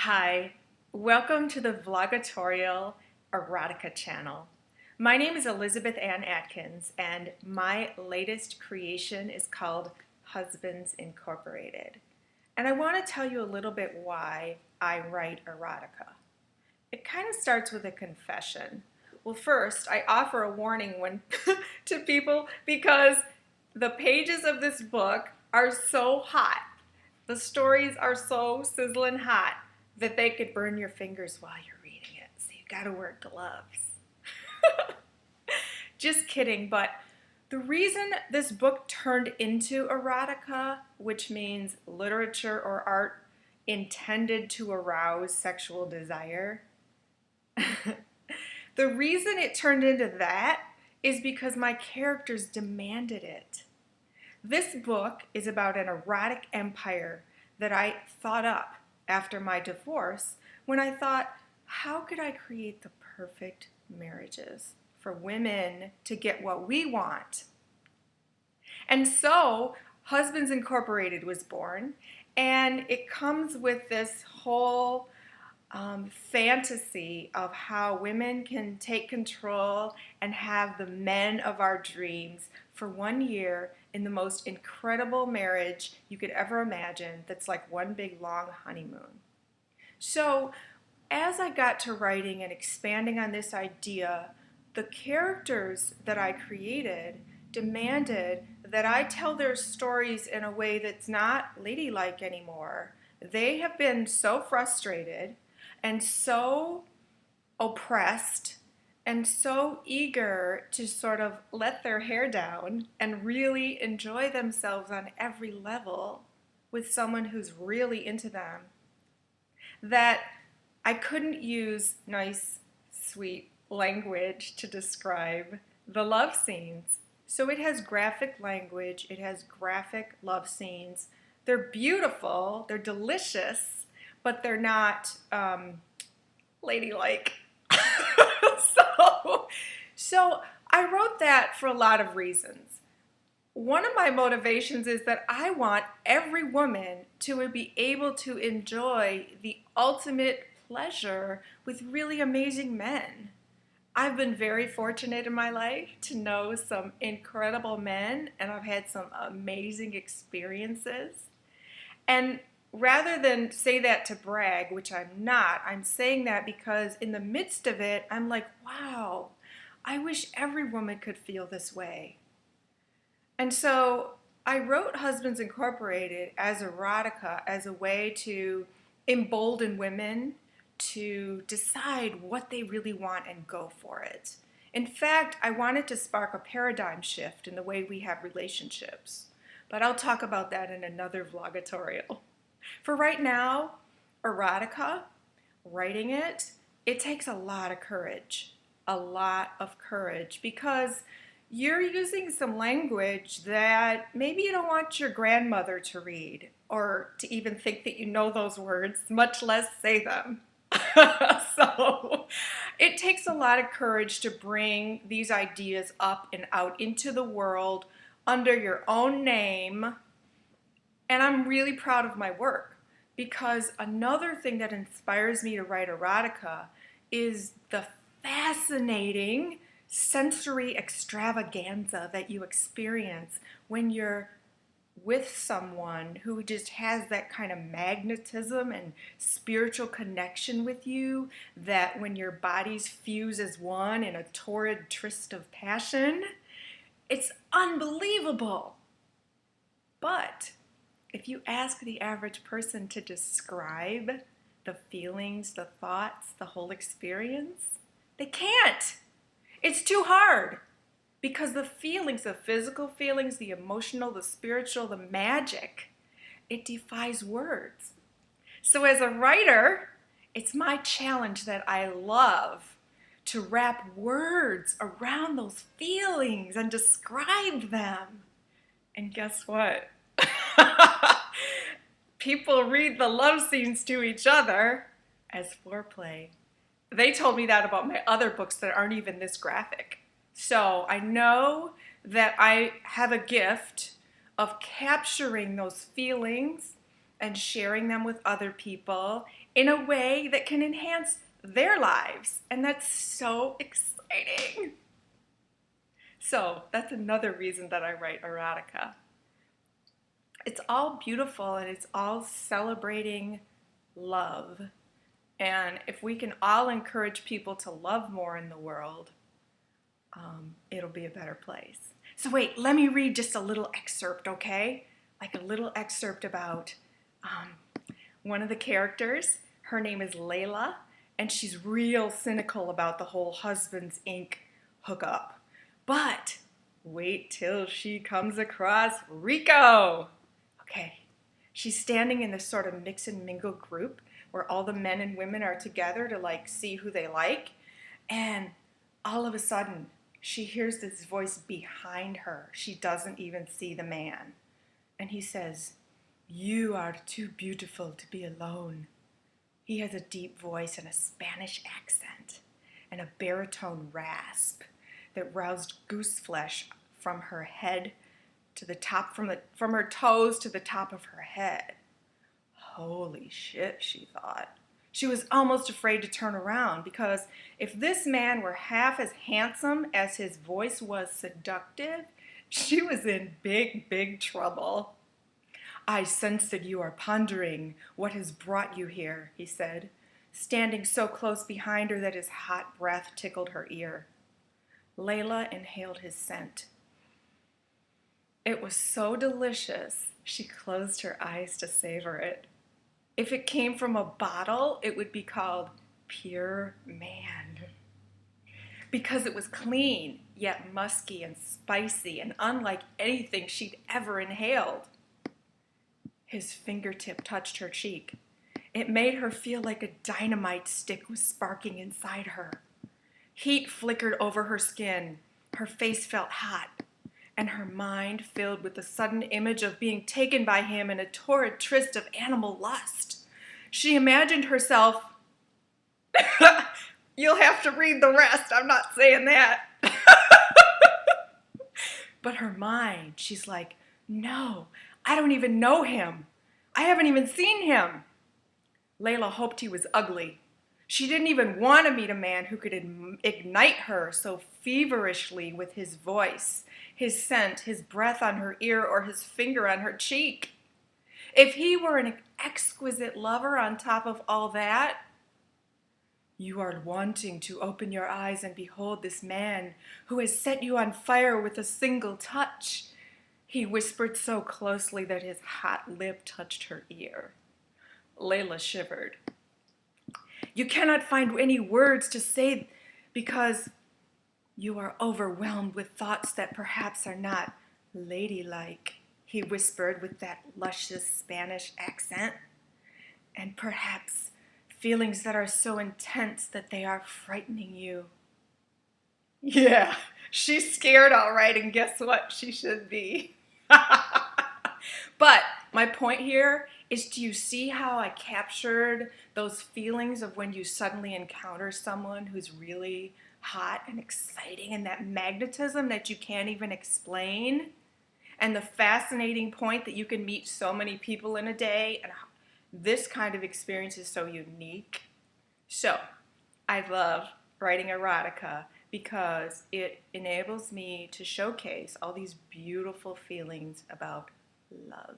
Hi, welcome to the Vlogitorial Erotica channel. My name is Elizabeth Ann Atkins, and my latest creation is called Husbands Incorporated. And I want to tell you a little bit why I write erotica. It kind of starts with a confession. Well, first, I offer a warning to people because the pages of this book are so hot. The stories are so sizzling hot that they could burn your fingers while you're reading it. So you gotta wear gloves. Just kidding, but the reason this book turned into erotica, which means literature or art intended to arouse sexual desire, the reason it turned into that is because my characters demanded it. This book is about an erotic empire that I thought up after my divorce when I thought, how could I create the perfect marriages for women to get what we want? And so Husbands Incorporated was born, and it comes with this whole fantasy of how women can take control and have the men of our dreams for 1 year in the most incredible marriage you could ever imagine that's like one big long honeymoon. So as I got to writing and expanding on this idea, the characters that I created demanded that I tell their stories in a way that's not ladylike anymore. They have been so frustrated and so oppressed and so eager to sort of let their hair down and really enjoy themselves on every level with someone who's really into them, that I couldn't use nice, sweet language to describe the love scenes. So it has graphic language, it has graphic love scenes. They're beautiful, they're delicious, but they're not ladylike. So I wrote that for a lot of reasons. One of my motivations is that I want every woman to be able to enjoy the ultimate pleasure with really amazing men. I've been very fortunate in my life to know some incredible men, and I've had some amazing experiences. And rather than say that to brag, which I'm not, I'm saying that because in the midst of it, I'm like, wow, I wish every woman could feel this way. And so I wrote Husbands Incorporated as erotica as a way to embolden women to decide what they really want and go for it. In fact, I wanted to spark a paradigm shift in the way we have relationships. But I'll talk about that in another vlogitorial. For right now, erotica, writing it, it takes a lot of courage. A lot of courage, because you're using some language that maybe you don't want your grandmother to read or to even think that you know those words, much less say them. So it takes a lot of courage to bring these ideas up and out into the world under your own name. And I'm really proud of my work, because another thing that inspires me to write erotica is the fascinating sensory extravaganza that you experience when you're with someone who just has that kind of magnetism and spiritual connection with you, that when your bodies fuse as one in a torrid tryst of passion, it's unbelievable. But if you ask the average person to describe the feelings, the thoughts, the whole experience, they can't. It's too hard, because the feelings, the physical feelings, the emotional, the spiritual, the magic, it defies words. So as a writer, it's my challenge that I love to wrap words around those feelings and describe them. And guess what? People read the love scenes to each other as foreplay. They told me that about my other books that aren't even this graphic. So I know that I have a gift of capturing those feelings and sharing them with other people in a way that can enhance their lives. And that's so exciting. So that's another reason that I write erotica. It's all beautiful and it's all celebrating love. And if we can all encourage people to love more in the world, it'll be a better place. So wait, let me read just a little excerpt, okay? Like a little excerpt about one of the characters. Her name is Layla, and she's real cynical about the whole husband's ink hookup. But wait till she comes across Rico. Okay, she's standing in this sort of mix and mingle group where all the men and women are together to like see who they like. And all of a sudden, she hears this voice behind her. She doesn't even see the man. And he says, "You are too beautiful to be alone." He has a deep voice and a Spanish accent and a baritone rasp that roused goose flesh from her head to the top, from her toes to the top of her head. Holy shit, she thought. She was almost afraid to turn around because if this man were half as handsome as his voice was seductive, she was in big, big trouble. "I sense that you are pondering what has brought you here," he said, standing so close behind her that his hot breath tickled her ear. Layla inhaled his scent. It was so delicious, she closed her eyes to savor it. If it came from a bottle, it would be called Pure Man. Because it was clean, yet musky and spicy and unlike anything she'd ever inhaled. His fingertip touched her cheek. It made her feel like a dynamite stick was sparking inside her. Heat flickered over her skin. Her face felt hot, and her mind filled with the sudden image of being taken by him in a torrid tryst of animal lust. She imagined herself... You'll have to read the rest. I'm not saying that. But her mind, she's like, no, I don't even know him. I haven't even seen him. Layla hoped he was ugly. She didn't even want to meet a man who could ignite her so feverishly with his voice, his scent, his breath on her ear, or his finger on her cheek. If he were an exquisite lover on top of all that, you are wanting to open your eyes and behold this man who has set you on fire with a single touch. He whispered so closely that his hot lip touched her ear. Layla shivered. You cannot find any words to say because you are overwhelmed with thoughts that perhaps are not ladylike, he whispered with that luscious Spanish accent. And perhaps feelings that are so intense that they are frightening you. Yeah, she's scared all right, and guess what? She should be. But my point here is, do you see how I captured those feelings of when you suddenly encounter someone who's really hot and exciting and that magnetism that you can't even explain? And the fascinating point that you can meet so many people in a day, and this kind of experience is so unique. So I love writing erotica because it enables me to showcase all these beautiful feelings about love.